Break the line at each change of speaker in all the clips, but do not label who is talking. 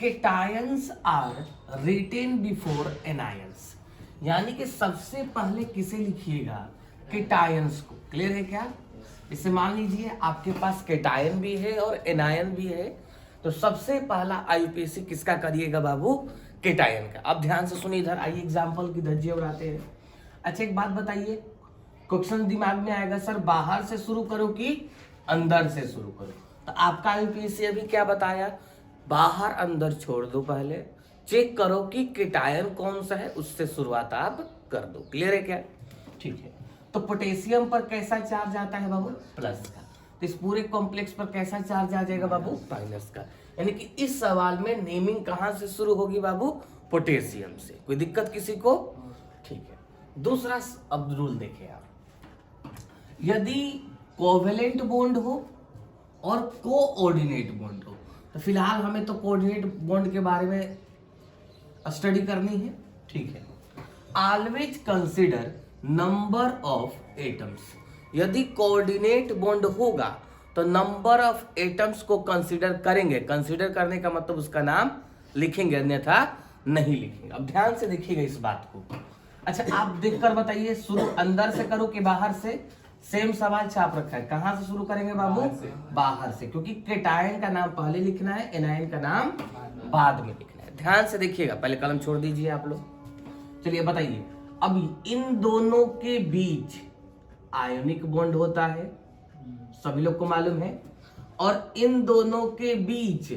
Cations are written before anions, यानी कि सबसे पहले किसे लिखिएगा, केटायंस को। क्लियर है क्या? इसे मान लीजिए आपके पास केटायन भी है और एनायन भी है, तो सबसे पहला आईयूपीएसी किसका करिएगा बाबू, केटायन का। अब ध्यान से सुनिए, इधर आइए एग्जाम्पल की धज्जियां उड़ाते हैं। अच्छा एक बात बताइए, क्वेश्चन दिमाग में आएगा सर बाहर से शुरू करो कि अंदर से शुरू करो, तो आपका आईयूपीएसी अभी क्या बताया, बाहर अंदर छोड़ दो, पहले चेक करो कि केटायन कौन सा है, उससे शुरुआत आप कर दो। क्लियर है क्या? ठीक है। तो पोटेशियम पर कैसा चार्ज आता है बाबू, प्लस का, तो इस पूरे कॉम्प्लेक्स पर कैसा चार्ज आ जाएगा बाबू, माइनस का। यानी कि इस सवाल में नेमिंग कहां से शुरू होगी बाबू, पोटेशियम से। कोई दिक्कत किसी को? ठीक है। दूसरा अब रूल देखिए आप, यदि कोवेलेंट बॉन्ड हो और कोऑर्डिनेट बॉन्ड हो, तो फिलहाल हमें तो कोऑर्डिनेट बॉन्ड के बारे में स्टडी करनी है। ठीक है। Always consider number of atoms, यदि कोऑर्डिनेट बॉन्ड होगा तो नंबर ऑफ एटम्स को कंसीडर करेंगे। कंसीडर करने का मतलब उसका नाम लिखेंगे, अन्यथा नहीं लिखेंगे। अब ध्यान से देखिएगा इस बात को। अच्छा आप देखकर बताइए, शुरू अंदर से करो कि बाहर से? सेम सवाल छाप रखा है, कहां से शुरू करेंगे बाबू, बाहर से, क्योंकि केटायन का नाम पहले लिखना है, एनायन का नाम बाद में लिखना है। ध्यान से देखिएगा, पहले कलम छोड़ दीजिए आप लोग। चलिए बताइए, अब इन दोनों के बीच आयोनिक बॉन्ड होता है, सभी लोग को मालूम है, और इन दोनों के बीच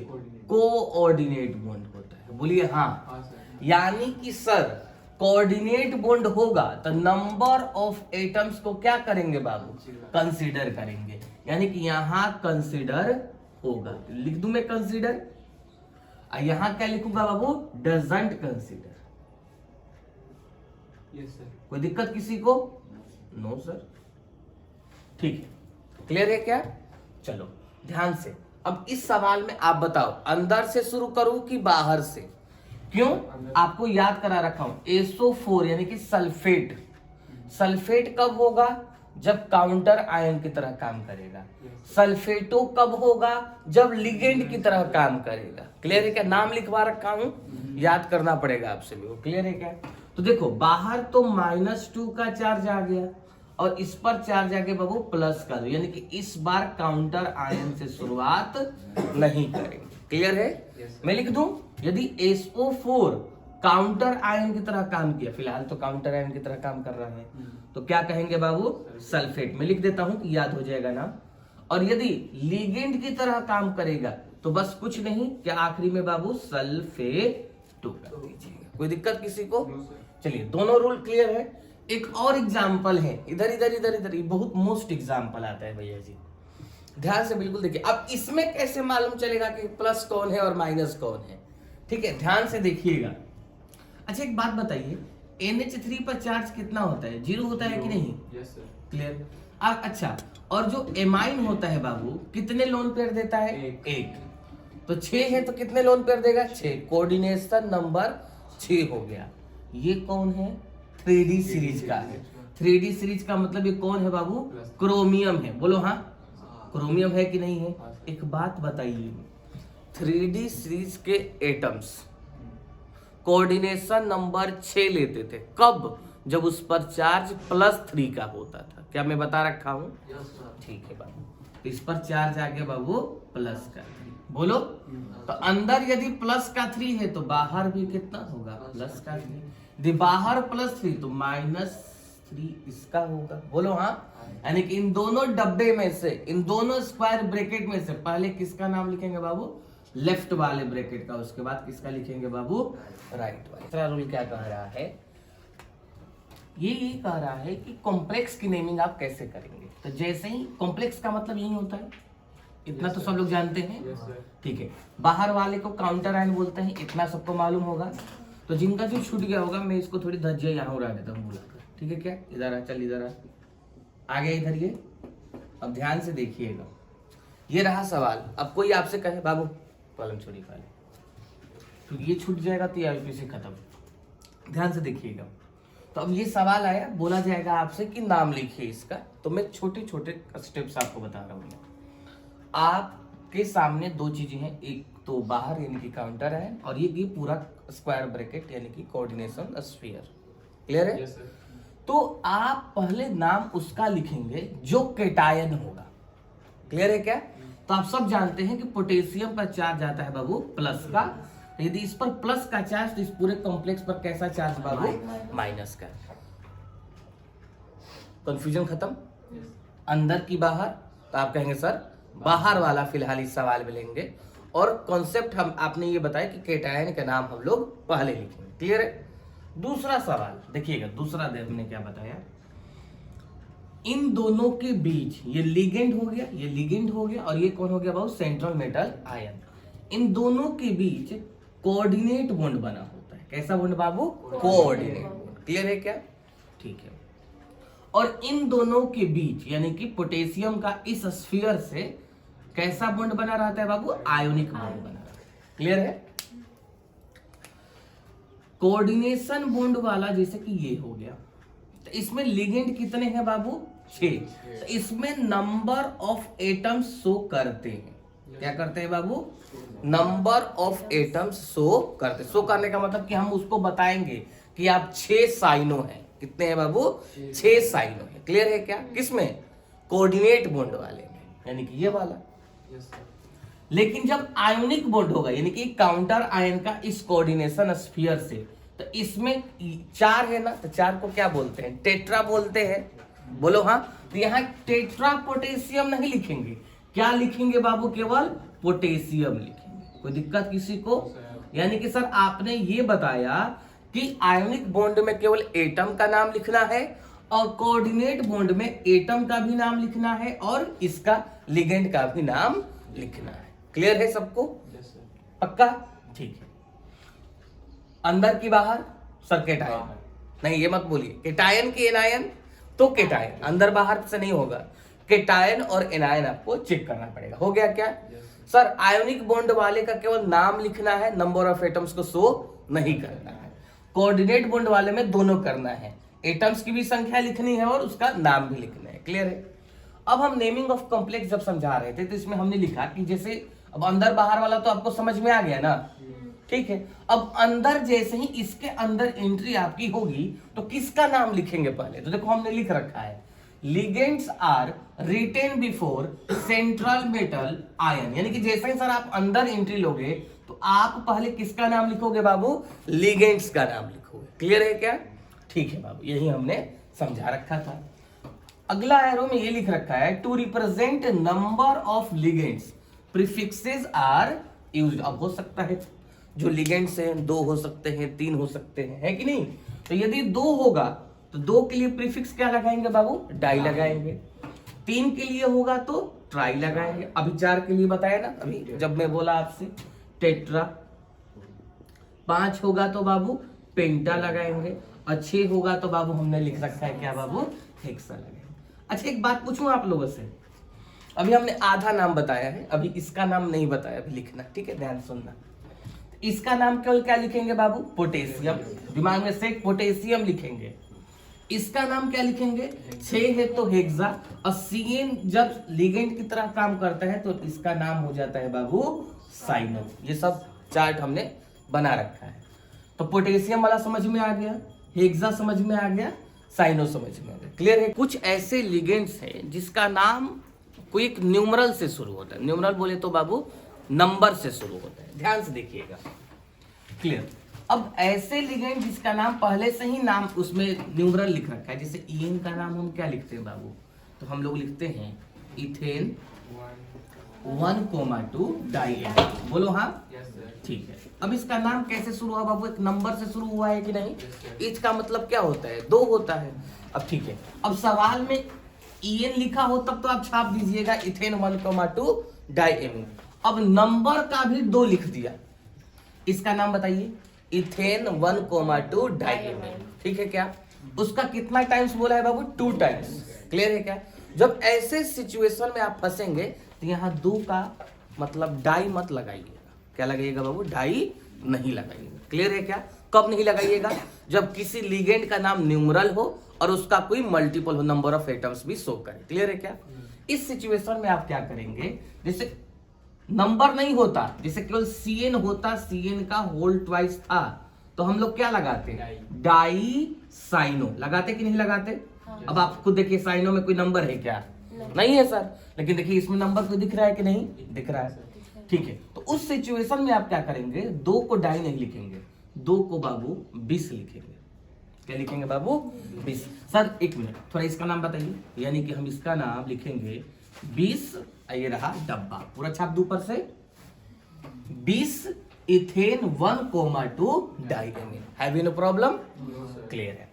कोऑर्डिनेट बॉन्ड होता है। बोलिए हाँ। यानी कि सर कोऑर्डिनेट बॉन्ड होगा तो नंबर ऑफ एटम्स को क्या करेंगे बाबू, कंसीडर करेंगे। यानी कि यहां कंसीडर होगा, लिख दूं मैं कंसीडर, यहां क्या लिखूंगा बाबू, डजंट कंसीडर।
Yes sir.
कोई दिक्कत किसी को? No sir. ठीक है, क्लियर है क्या? चलो ध्यान से, अब इस सवाल में आप बताओ अंदर से शुरू करूं कि बाहर से? क्यों? आपको याद करा रखा हूं, SO4 यानी कि सल्फेट, सल्फेट कब होगा, जब काउंटर आयन की तरह काम करेगा। सल्फेटो कब होगा, जब लिगेंड की तरह काम करेगा। क्लियर है क्या? नाम लिखवा रखा हूं, याद करना पड़ेगा आपसे भी। क्लियर है क्या? तो देखो बाहर तो -2 का चार्ज आ गया और इस पर चार्ज आ गया बाबू प्लस का, यानी कि इस बार काउंटर आयन से शुरुआत नहीं करेंगे। क्लियर है? मैं लिख दूं, यदि SO4 काउंटर आयन की तरह काम किया, फिलहाल तो काउंटर आयन की तरह काम कर रहा है, तो क्या कहेंगे बाबू, सल्फेट। में लिख देता हूं कि याद हो जाएगा ना। और यदि लिगेंड की तरह काम करेगा तो बस कुछ नहीं, क्या आखिरी में बाबू, सल्फेटो कर दीजिएगा। कोई दिक्कत किसी को? चलिए दोनों रूल क्लियर है। एक और एग्जाम्पल है, इधर इधर इधर इधर, ये बहुत मोस्ट एग्जाम्पल आता है भैया जी, ध्यान से बिल्कुल देखिए। अब इसमें कैसे मालूम चलेगा कि प्लस कौन है और माइनस कौन है? ठीक है, ध्यान से देखिएगा। अच्छा एक बात बताइए, NH3 पर चार्ज कितना होता है, 0 होता है कि नहीं?
Yes sir.
क्लियर। अच्छा, और जो एमाइन होता है बाबू कितने लोन पेयर देता है? एक। तो 6 है तो कितने लोन पेयर देगा? 6। कोऑर्डिनेशन नंबर 6 हो गया। ये कौन है? 3D सीरीज का है। 3D सीरीज का मतलब ये कौन है बाबू? क्रोमियम है। बोलो हाँ, क्रोमियम है कि नहीं है? एक बात बताइए, 3D सीरीज के एटम्स कोऑर्डिनेशन नंबर 6 लेते थे, कब? जब उस पर चार्ज +3 का होता था। क्या मैं बता रखा हूं? ठीक है बाबू, तो इस पर चार्ज आ गया बाबू प्लस का 3। बोलो, तो अंदर यदि प्लस का 3 है तो बाहर भी कितना होगा? प्लस का 3। यदि बाहर +3 तो -3 इसका होगा। बोलो हाँ। यानी कि इन दोनों डब्बे में से, इन दोनों स्क्वायर ब्रैकेट में से पहले किसका नाम लिखेंगे बाबू? लेफ्ट वाले ब्रैकेट का, उसके बाद किसका लिखेंगे बाबू? राइट वाले। दूसरा रूल क्या कह रहा है? ये कह रहा है कि कॉम्प्लेक्स की नेमिंग आप कैसे करेंगे। तो जैसे ही कॉम्प्लेक्स का मतलब यही होता है, इतना तो सब लोग जानते हैं। ठीक है, बाहर वाले को काउंटर आयन बोलते हैं, इतना सबको मालूम होगा। तो जिनका जो छूट गया होगा मैं इसको थोड़ी धज्जियां यहाँ उड़ा देता हूँ बुलाकर। ठीक है क्या? इधर आ, चल इधर आ गया इधर ये। अब ध्यान से देखिएगा, ये रहा सवाल। अब कोई आपसे कहे बाबू कलम छोड़ी पहले, क्योंकि ये छूट जाएगा तो ये से खत्म। ध्यान से देखिएगा, तो अब ये सवाल आया, बोला जाएगा आपसे कि नाम लिखिए इसका। तो मैं छोटे छोटे स्टेप्स आपको बता रहा हूँ। आपके सामने दो चीजें हैं, एक तो बाहर यानी कि काउंटर है, और ये पूरा स्क्वायर ब्रैकेट यानी कि कोऑर्डिनेशन स्फीयर। क्लियर है? तो आप पहले नाम उसका लिखेंगे जो केटायन होगा। क्लियर है क्या? तो आप सब जानते हैं कि पोटेशियम पर चार्ज आता है बाबू प्लस का, यदि इस पर प्लस का चार्ज तो इस पूरे कॉम्प्लेक्स पर कैसा चार्ज बाबू? माइनस का। कंफ्यूजन खत्म? अंदर की बाहर, तो आप कहेंगे सर बाहर वाला फिलहाल इस सवाल में लेंगे, और कॉन्सेप्ट हम आपने ये बताया कि केटायन का नाम हम लोग पहले लिखेंगे। क्लियर है? दूसरा सवाल देखिएगा, दूसरा दे हमने क्या बताया, इन दोनों के बीच ये लिगेंड हो गया, ये लिगेंड हो गया, और ये कौन हो गया बाबू? Central metal ion. इन दोनों के बीच कोऑर्डिनेट बॉन्ड बना होता है। कैसा बॉन्ड बाबू? Coordinate bond. क्लियर है क्या? ठीक है। और इन दोनों के बीच यानी कि पोटेशियम का इस स्फीयर से कैसा बॉन्ड बना रहता है बाबू? आयोनिक बॉन्ड बना रहता है। क्लियर है? कोऑर्डिनेशन बॉन्ड वाला जैसे कि ये हो गया, तो इसमें लिगेंड कितने हैं बाबू? 6। तो इसमें नंबर ऑफ एटम्स शो करते हैं। क्या करते हैं बाबू? नंबर ऑफ एटम्स शो करते। शो करने का मतलब कि हम उसको बताएंगे कि आप 6 साइनो हैं। कितने हैं बाबू? 6 साइनो है। क्लियर है क्या? किसमें? कोऑर्डिनेट बॉन्ड वाले में, यानी कि ये वाला। लेकिन जब आयोनिक बॉन्ड होगा यानी कि काउंटर आयन का इस कोऑर्डिनेशन स्फीयर से, तो इसमें 4 है ना, तो 4 को क्या बोलते हैं? टेट्रा बोलते हैं। बोलो हाँ। तो यहाँ टेट्रा पोटेशियम नहीं लिखेंगे, क्या लिखेंगे बाबू? केवल पोटेशियम लिखेंगे। कोई दिक्कत किसी को? यानी कि सर आपने ये बताया कि आयोनिक बॉन्ड में केवल एटम का नाम लिखना है, और कोऑर्डिनेट बॉन्ड में एटम का भी नाम लिखना है, और इसका लिगेंड का भी नाम लिखना है। क्लियर है सबको? पक्का? ठीक है। अंदर की बाहर सर केटायन नहीं, ये मत बोलिए केटायन की एनायन, तो केटायन अंदर बाहर से नहीं होगा, केटायन और एनायन आपको चेक करना पड़ेगा। हो गया क्या? सर आयोनिक बॉन्ड वाले का केवल नाम लिखना है, नंबर ऑफ एटम्स को शो नहीं करना है। कोऑर्डिनेट बॉन्ड वाले में दोनों करना है, एटम्स की भी संख्या लिखनी है और उसका नाम भी लिखना है। क्लियर है? अब हम नेमिंग ऑफ कॉम्प्लेक्स जब समझा रहे थे तो इसमें हमने लिखा कि जैसे अब अंदर बाहर वाला तो आपको समझ में आ गया ना, ठीक है। अब अंदर जैसे ही इसके अंदर एंट्री आपकी होगी तो किसका नाम लिखेंगे पहले? तो देखो हमने लिख रखा है ligands are written before central metal ion, यानी कि जैसे ही सर आप अंदर एंट्री लोगे तो आप पहले किसका नाम लिखोगे बाबू? लिगेंड्स का नाम लिखोगे। क्लियर है क्या? ठीक है बाबू, यही हमने समझा रखा था। अगला एरो में ये लिख रखा है to represent number of ligands prefixes are used. अब हो सकता है जो लिगेंड्स हैं 2 हो सकते हैं, 3 हो सकते हैं, है कि नहीं? तो यदि 2 होगा तो 2 के लिए प्रीफिक्स क्या लगाएंगे बाबू? डाई लगाएंगे। 3 के लिए होगा तो ट्राई लगाएंगे। अभी 4 के लिए बताया ना अभी जब मैं बोला आपसे टेट्रा। 5 होगा तो बाबू पेंटा लगाएंगे, और 6 होगा तो बाबू हमने लिख रखा है क्या बाबू? हेक्सा लगाएंगे। अच्छा एक बात पूछूं आप लोगों से, अभी हमने आधा नाम बताया है, अभी इसका नाम नहीं बताया, अभी लिखना, ठीक है? ध्यान सुनना। इसका नाम केवल क्या लिखेंगे बाबू? पोटेशियम। दिमाग में से पोटेशियम लिखेंगे। इसका नाम क्या लिखेंगे? 6 है तो हेक्सा, और सीएन जब लिगेंड की तरह काम करता है तो इसका नाम हो जाता है बाबू साइनो। ये सब चार्ट हमने बना रखा है। तो पोटेशियम वाला समझ में आ गया, हेक्सा समझ में आ गया, साइनो समझ में आ गया। क्लियर है? कुछ ऐसे लिगेंड्स हैं जिसका नाम कोई एक न्यूमरल से शुरू होता है। न्यूमरल बोले तो बाबू नंबर से शुरू होता है। ध्यान से देखिएगा। क्लियर? अब ऐसे लिगेंड जिसका नाम पहले से ही नाम उसमें न्यूमरल लिख रखा है, जैसे ईएन का नाम हम क्या लिखते हैं बाबू? तो हम लोग लिखते हैं इथेन 1,2 डाइएथेन। बोलो हाँ। ठीक है। अब इसका नाम कैसे शुरू हुआ बाबू? एक नंबर से शुरू हुआ है कि नहीं? इच का मतलब क्या होता है? 2 होता है। अब ठीक है, अब सवाल में ईएन लिखा हो तब तो आप छाप दीजिएगा इथेन 1,2 डाइएमीन। अब नंबर का भी 2 लिख दिया, इसका नाम बताइए? Ethane 1,2 diamine. ठीक है क्या? उसका कितना टाइम्स बोला है बाबू? 2 टाइम्स। क्लियर है क्या? जब ऐसे सिचुएशन में आप फंसेंगे तो यहाँ 2 का मतलब डाई मत लगाइएगा। क्या लगाइएगा बाबू? डाई नहीं लगाइएगा। क्लियर है क्या? कब नहीं लगाइएगा? जब किसी लिगेंड का नाम न्यूमरल हो और उसका कोई मल्टीपल हो, नंबर ऑफ एटम्स भी शो करे। क्लियर है क्या? इस सिचुएशन में आप क्या करेंगे? जैसे नंबर नहीं होता, जैसे केवल CN होता, CN का होल ट्वाइस था, तो हम लोग क्या लगाते, डाई साइनो लगाते कि नहीं लगाते। अब आप खुद देखिए साइनो में कोई नंबर है क्या, नहीं है सर, लेकिन देखिए इसमें नंबर कोई दिख रहा है कि नहीं दिख रहा है, ठीक है। तो उस सिचुएशन में आप क्या करेंगे, 2 को डाई नहीं लिखेंगे, 2 को बाबू 20 लिखेंगे। क्या लिखेंगे बाबू, 20। सर एक मिनट, थोड़ा इसका नाम बताइए, यानी कि हम इसका नाम लिखेंगे 20, ये रहा डब्बा, पूरा छाप दो ऊपर से, 20 ethane 1,2 diamine. Have you know problem, clear है।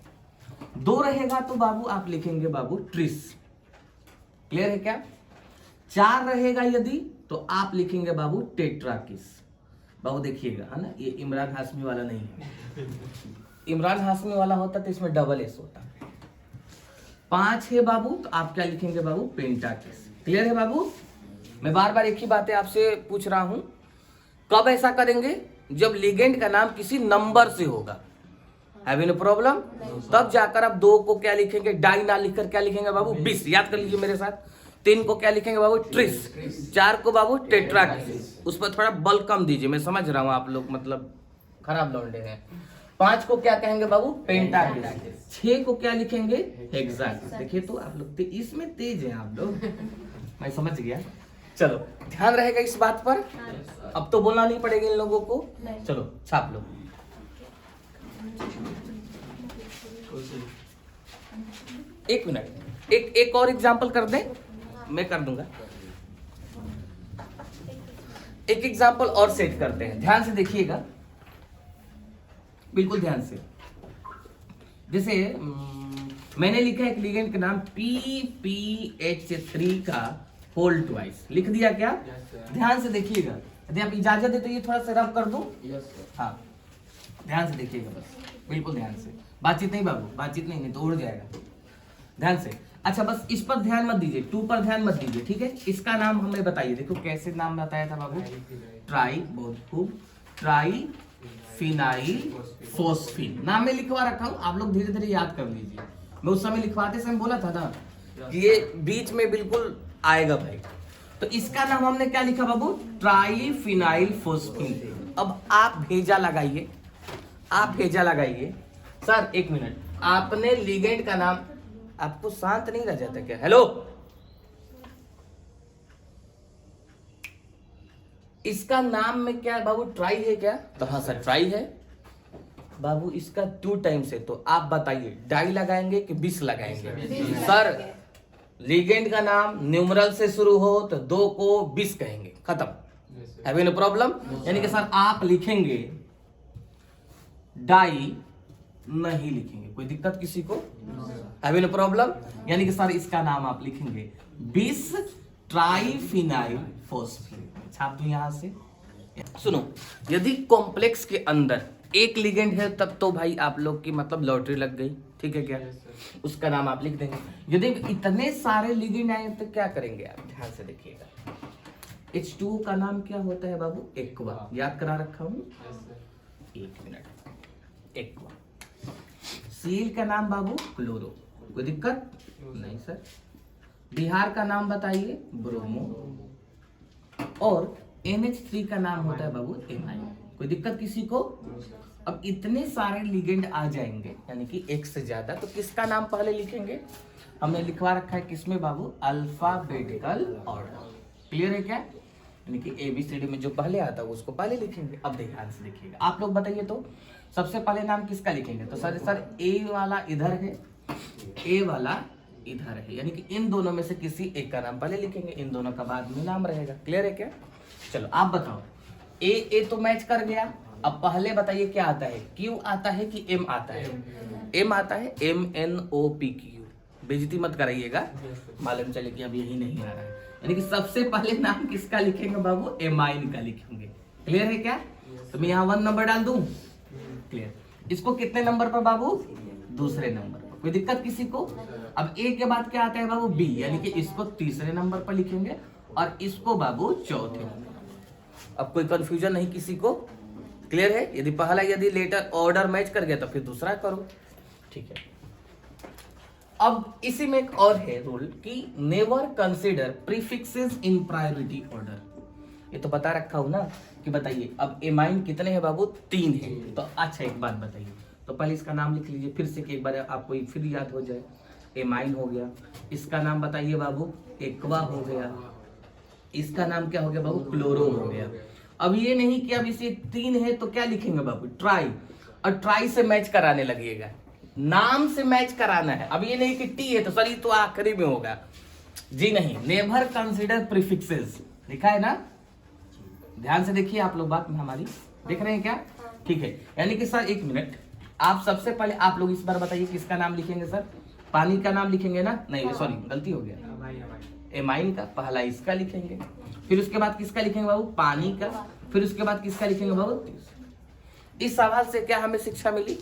2 रहेगा तो बाबू आप लिखेंगे बाबू ट्रिस, क्लियर है क्या। 4 रहेगा यदि तो आप लिखेंगे बाबू टेट्राकिस। बाबू देखिएगा है ना, ये इमरान हाशमी वाला नहीं है, इमरान हाशमी वाला होता तो इसमें डबल एस होता। 5 है बाबू तो आप क्या लिखेंगे बाबू, पेंटाकिस। क्लियर है बाबू। मैं बार बार एक ही बातें आपसे पूछ रहा हूं, कब ऐसा करेंगे, जब लिगेंड का नाम किसी नंबर से होगा। हैव यू नो प्रॉब्लम, तब जाकर आप 2 को क्या लिखेंगे, डाई ना लिखकर क्या लिखेंगे बाबू 20, याद कर लीजिए मेरे साथ। 3 को क्या लिखेंगे बाबू ट्रिस, 4 को बाबू टेट्राकिस, उस पर थोड़ा बल कम दीजिए, मैं समझ रहा हूँ आप लोग मतलब खराब लौंडे हैं। 5 को क्या कहेंगे बाबू पेंटाकिस, 6 को क्या लिखेंगे हेक्साकिस। देखिए तो आप लोग इसमें तेज हैं आप लोग, मैं समझ गया। चलो ध्यान रहेगा इस बात पर, अब तो बोलना नहीं पड़ेगा इन लोगों को। चलो छाप लो। एक मिनट, एक और एग्जांपल कर दें, मैं कर दूंगा। एक एग्जांपल और सेट करते हैं, ध्यान से देखिएगा, बिल्कुल ध्यान से। जैसे मैंने लिखा है एक लिगेंड का नाम PPH3 का होल ट्वाइस, लिख दिया क्या। ध्यान से देखिएगा, यदि आप इजाजत दे तो ये थोड़ा सा रब कर दूं। हाँ ध्यान से देखिएगा, बस बिल्कुल ध्यान से, बातचीत नहीं बाबू, बातचीत नहीं तो उड़ जाएगा, ध्यान से। अच्छा बस इस पर ध्यान मत दीजिए, 2 पर ध्यान मत दीजिए, ठीक है। इसका नाम हमें बताइए, देखो कैसे नाम बताया था बाबू, ट्राई, बहुत खूब, ट्राई फिनाइल फोस्फीन नाम में लिखवा रखा हूं, आप लोग धीरे धीरे याद कर लीजिए। मैं उस समय लिखवाते समय बोला था ना कि ये बीच में बिल्कुल आएगा भाई। तो इसका नाम हमने क्या लिखा बाबू, ट्राई फिनाइल फोस्फीन। अब आप भेजा लगाइए, आप भेजा लगाइए। सर एक मिनट, आपने लिगेंड का नाम, आपको शांत नहीं रह जाता क्या, हेलो। इसका नाम में क्या है बाबू, ट्राई है क्या, तो हाँ सर ट्राई है बाबू। इसका 2 टाइम्स है, तो आप बताइए डाई लगाएंगे कि 20 लगाएंगे। सर लिगेंड का नाम न्यूमरल से शुरू हो तो 2 को 20 कहेंगे, खत्म। हैव यू नो प्रॉब्लम, यानी कि सर आप लिखेंगे डाई नहीं लिखेंगे, कोई दिक्कत किसी को, हैव यू नो प्रॉब्लम। यानी कि सर इसका नाम आप लिखेंगे 20 ट्राइफिनाइल फोस्फेट, छाप दूं यहां से। सुनो, यदि कॉम्प्लेक्स के अंदर एक लिगेंड है तब तो भाई आप लोग की मतलब लॉटरी लग गई, ठीक है क्या, उसका नाम आप लिख देंगे। यदि इतने सारे लिगेंड आए तो क्या करेंगे आप, ध्यान से देखिएगा। H2 का नाम क्या होता है बाबू, एक्वा, याद करा रखा हूं, एक मिनट, एक्वा। Cl का नाम बाबू क्लोरो, कोई दिक्कत नहीं सर। बिहार का नाम बताइए ब्रोमो, और NH3 का नाम होता है बाबू एमाइन, कोई दिक्कत किसी को। अब इतने सारे लिगेंड आ जाएंगे यानी कि एक से ज्यादा, तो किसका नाम पहले लिखेंगे, हमने लिखवा रखा है किसमें बाबू, अल्फाबेटिकल ऑर्डर, क्लियर है क्या। यानी कि ABCD में जो पहले आता है उसको पहले लिखेंगे। अब ध्यान से देखिएगा, आप लोग बताइए तो सबसे पहले नाम किसका लिखेंगे, तो सर A वाला इधर है, A वाला इधर है, यानी कि इन दोनों में से किसी एक का नाम पहले लिखेंगे, इन दोनों का बाद में नाम रहेगा, क्लियर है क्या। चलो आप बताओ, A तो मैच कर गया। अब पहले बताइए क्या आता है, Q आता है कि M आता है, M आता है, MNOPQ, बेइज्जती मत कराइएगा, मालूम चले कि अब यही नहीं आ रहा है। यानी कि सबसे पहले नाम किसका लिखेंगे बाबू, एमाइन का लिखेंगे, क्लियर है क्या। तो मैं यहाँ 1 नंबर डाल दूं, क्लियर। इसको कितने नंबर पर बाबू, दूसरे नंबर पर, कोई दिक्कत किसी को। अब A के बाद क्या आता है बाबू, B, यानी कि इसको तीसरे नंबर पर लिखेंगे और इसको बाबू चौथे नंबर। अब कोई कंफ्यूजन नहीं किसी को, क्लियर है। यदि पहला यदि लेटर ऑर्डर मैच कर गया तो फिर दूसरा करो, ठीक है। अब इसी में एक और है रूल कि नेवर कंसीडर प्रीफिक्सेस इन प्रायोरिटी ऑर्डर, ये तो बता रखा हूं ना कि बताइए अब एमाइन कितने हैं बाबू, 3 है। तो अच्छा एक बात बताइए, तो पहले इसका नाम लिख लीजिए फिर से कि एक बार आपको फिर याद हो जाए। एमाइन हो गया, इसका नाम बताइए बाबू एक्वा हो गया, इसका नाम क्या हो गया बाबू क्लोरो हो गया। अब ये नहीं कि अब इसे 3 है तो क्या लिखेंगे बाबू ट्राई, और ट्राई से मैच कराने लगिएगा, नाम से मैच कराना है। अब ये नहीं कि टी है तो सर ये तो आखिरी में होगा, जी नहीं, नेवर कंसिडर प्रीफिक्सेस, लिखा है ना, ध्यान से देखिए आप लोग, बात में हमारी देख रहे हैं क्या, ठीक है। यानी कि सर एक मिनट, आप सबसे पहले आप लोग इस बार बताइए किसका नाम लिखेंगे सर, पानी का नाम लिखेंगे ना, नहीं सॉरी गलती हो गया, एमाइन का पहला इसका लिखेंगे, फिर उसके बाद किसका लिखेंगे बाबू पानी का, फिर उसके बाद किसका लिखेंगे बाबू। इस सवाल से क्या हमें शिक्षा मिली,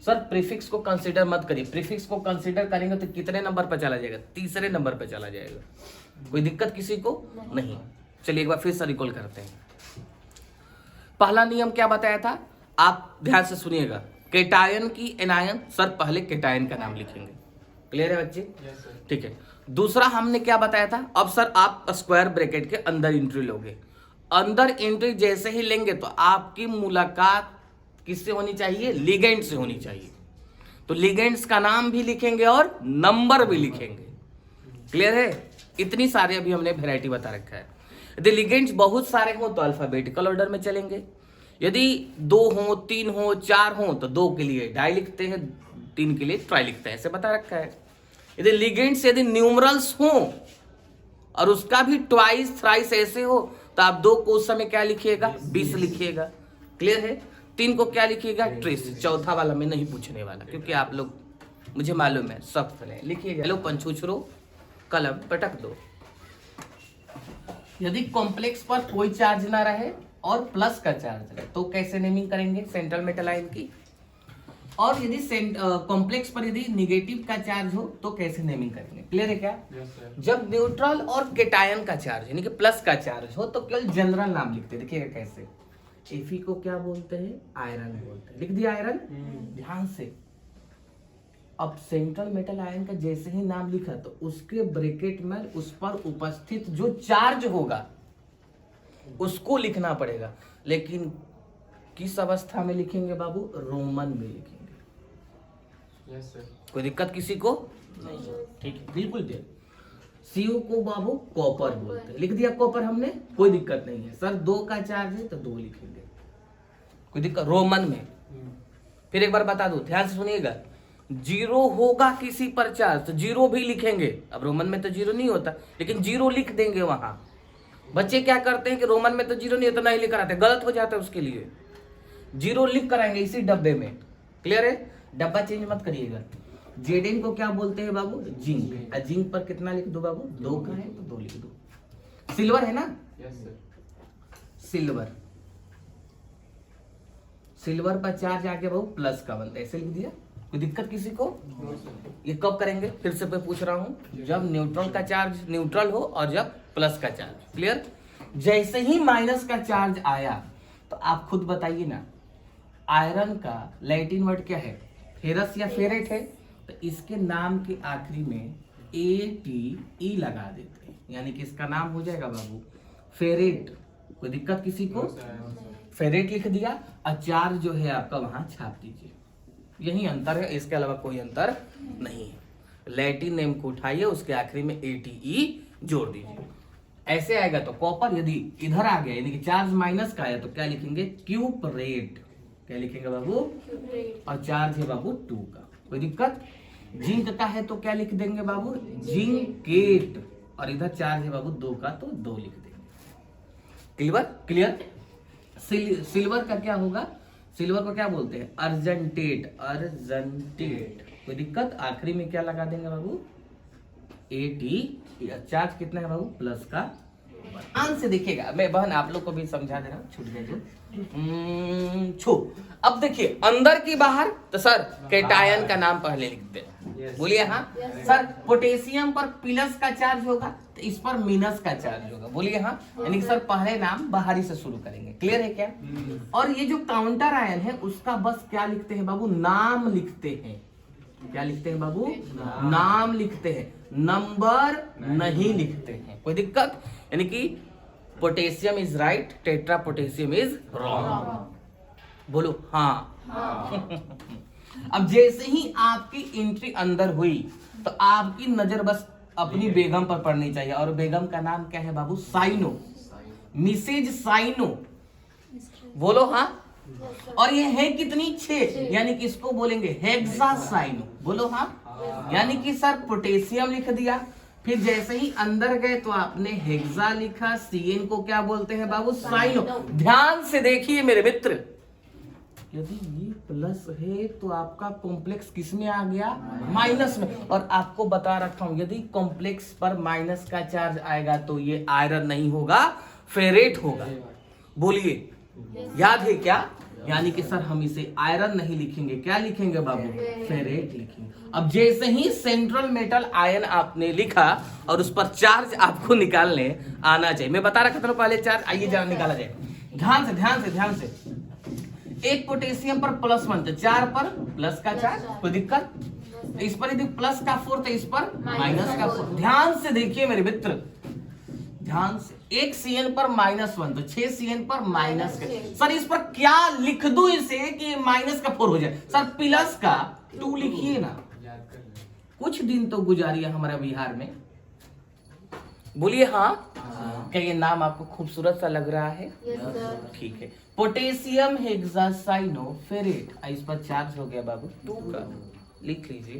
सर प्रीफिक्स को कंसीडर मत करिए, प्रीफिक्स को कंसीडर करेंगे तो कितने नंबर पर चला जाएगा, तीसरे नंबर पर चला जाएगा, कोई दिक्कत किसी को नहीं। चलिए एक बार फिर से रिकॉल करते हैं। पहला नियम क्या बताया था, आप ध्यान से सुनिएगा, केटायन की एनायन, सर पहले केटायन का नाम लिखेंगे, क्लियर है बच्चे, ठीक है। दूसरा हमने क्या बताया था, अब सर आप स्क्वायर ब्रैकेट के अंदर एंट्री लोगे, अंदर एंट्री जैसे ही लेंगे तो आपकी मुलाकात किससे होनी चाहिए, लिगेंड से होनी चाहिए, तो लिगेंड्स का नाम भी लिखेंगे और नंबर भी लिखेंगे, क्लियर है। इतनी सारे अभी हमने वैरायटी बता रखा है। यदि लिगेंड्स बहुत सारे हो तो अल्फाबेटिकल ऑर्डर में चलेंगे, यदि 2 हो 3 हो 4 हो तो 2 के लिए डाई लिखते हैं, 3 के लिए ट्राई लिखते हैं, ऐसे बता रखा है। यदि लिगेंड्स यदि न्यूमरल्स हो और उसका भी ट्वाइस थ्राइस ऐसे हो तो आप 2 को उस समय क्या लिखिएगा 20 लिखिएगा, क्लियर है। 3 को क्या लिखिएगा ट्रेस, चौथा वाला मैं नहीं पूछने वाला क्योंकि आप लोग मुझे मालूम है सख्त है, लिखिएगा। लो पंचुछरो कलम पटक दो। यदि कॉम्प्लेक्स पर कोई चार्ज ना रहे और प्लस का चार्ज रहे तो कैसे नेमिंग करेंगे सेंट्रल मेटल आयन की, और यदि कॉम्प्लेक्स पर यदि निगेटिव का चार्ज हो तो कैसे नेमिंग करेंगे, क्लियर है क्या। जब न्यूट्रल और केटायन का चार्ज यानी कि प्लस का चार्ज हो तो केवल जनरल नाम लिखते हैं, देखिएगा कैसे, एफी को क्या बोलते हैं आयरन बोलते हैं, लिख दिया आयरन, ध्यान से। अब सेंट्रल मेटल आयन का जैसे ही नाम लिखा तो उसके ब्रैकेट में उस पर उपस्थित जो चार्ज होगा उसको लिखना पड़ेगा, लेकिन किस अवस्था में लिखेंगे बाबू, रोमन में लिखेंगे। yes, कोई दिक्कत किसी को नहीं, ठीक है बिल्कुल ठीक। सीओ को बाबू कॉपर बोलते हैं, लिख दिया कॉपर हमने, कोई दिक्कत नहीं है। सर 2 का चार्ज है तो 2 लिखेंगे, कोई दिक्कत, रोमन में। फिर एक बार बता दो, ध्यान से सुनिएगा, 0 होगा किसी पर चार्ज तो 0 भी लिखेंगे। अब रोमन में तो 0 नहीं होता लेकिन 0 लिख देंगे वहां। बच्चे क्या करते हैं कि रोमन में तो 0 नहीं होता, नहीं लिख कराते, गलत हो जाता है, उसके लिए 0 लिख कराएंगे इसी डब्बे में, क्लियर है, डब्बा चेंज मत करिएगा। जेडेन को क्या बोलते हैं बाबू, जिंक, जिंक पर कितना लिख दो बाबू, 2 का है तो 2 लिख दो। सिल्वर है ना, सिल्वर, सिल्वर पर चार्ज आ गया बाबू प्लस का बनता है, ऐसे लिख दिया, कोई दिक्कत किसी को। ये कब करेंगे, फिर से मैं पूछ रहा हूं, जब न्यूट्रल का चार्ज न्यूट्रल हो और जब प्लस का चार्ज, क्लियर। जैसे ही माइनस का चार्ज आया तो आप खुद बताइए ना, आयरन का लैटिन वर्ड क्या है, फेरस या फेरेट है, तो इसके नाम के आखिरी में ATE लगा देते हैं, यानी कि इसका नाम हो जाएगा बाबू फेरेट, कोई दिक्कत किसी को। फेरेट लिख दिया और चार्ज जो है आपका वहां छाप दीजिए, यही अंतर है, इसके अलावा कोई अंतर नहीं है। लैटिन नेम को उठाइए, उसके आखिरी में ATE जोड़ दीजिए, ऐसे आएगा। तो कॉपर यदि इधर आ गया यानी कि चार्ज माइनस का आया तो क्या लिखेंगे क्यूपरेट, क्या लिखेंगे बाबू, और चार्ज है बाबू 2 का, कोई दिक्कत। जिंक का है तो क्या लिख देंगे बाबू, जिंकेट, और इधर चार्ज है बाबू 2 का तो 2 लिख देंगे, क्लियर क्लियर। सिल्वर का क्या होगा, सिल्वर को क्या बोलते हैं अर्जेंटेट, अर्जेंटेट, कोई दिक्कत। आखिरी में क्या लगा देंगे बाबू AT, चार्ज कितना है बाबू प्लस का। ध्यान से देखिएगा, मैं बहन आप लोग को भी समझा दे रहा हूँ, छूट गया जो छू। अब देखिए अंदर की बाहर, तो सर केटायन का नाम पहले लिखते हैं, बोलिए हाँ। सर पोटेशियम पर प्लस का चार्ज होगा तो इस पर माइनस का चार्ज होगा, बोलिए हाँ। यानी कि सर पहले नाम बाहरी से शुरू करेंगे, क्लियर है क्या। और ये जो काउंटर आयन है उसका बस क्या लिखते हैं बाबू, नाम लिखते हैं, क्या लिखते हैं बाबू, नाम लिखते हैं, नंबर नहीं लिखते हैं, कोई दिक्कत। यानी कि potassium is right, tetra potassium is wrong. बोलो हाँ। अब जैसे ही आपकी एंट्री अंदर हुई तो आपकी नजर बस अपनी बेगम पर पड़नी चाहिए, और बेगम का नाम क्या है बाबू? Cyano, Mrs cyano. बोलो हाँ। और ये है कितनी? 6, यानी कि इसको बोलेंगे हेक्सासाइनो। बोलो हाँ। यानी कि सर पोटेशियम लिख दिया, फिर जैसे ही अंदर गए तो आपने हेक्सा लिखा, सीएन को क्या बोलते हैं बाबू? साइनो। ध्यान से देखिए मेरे मित्र, यदि ये प्लस है तो आपका कॉम्प्लेक्स किस में आ गया? माइनस में। और आपको बता रखा हूं, यदि कॉम्प्लेक्स पर माइनस का चार्ज आएगा तो ये आयरन नहीं होगा, फेरेट होगा। बोलिए याद है क्या? यानी कि सर हम इसे आयरन नहीं लिखेंगे, क्या लिखेंगे बाबू? फेरेट लिखेंगे। अब जैसे ही सेंट्रल मेटल आयन आपने लिखा और उस पर चार्ज आपको निकालने आना चाहिए। मैं बता रखा था पहले चार्ज, आइए जरा निकाला जाए। ध्यान से ध्यान से ध्यान से। एक पोटेशियम पर +1 तो 4 पर प्लस का चार्ज, कोई दिक्कत? इस पर यदि प्लस का 4 तो इस पर माइनस का 4। ध्यान से देखिए मेरे मित्र, ध्यान से। एक CN पर -1 तो 6 CN पर माइनस का। सर इस पर क्या लिख दूं इसे कि माइनस का 4 हो जाए? सर प्लस का 2 लिखिए ना। कुछ दिन तो गुजारिए हमारे बिहार में। बोलिए हाँ। क्या ये नाम आपको खूबसूरत सा लग रहा है? ठीक है। पोटेशियम हेक्सासाइनो फेरेट, इस पर चार्ज हो गया बाबू 2 का, लिख लीजिए।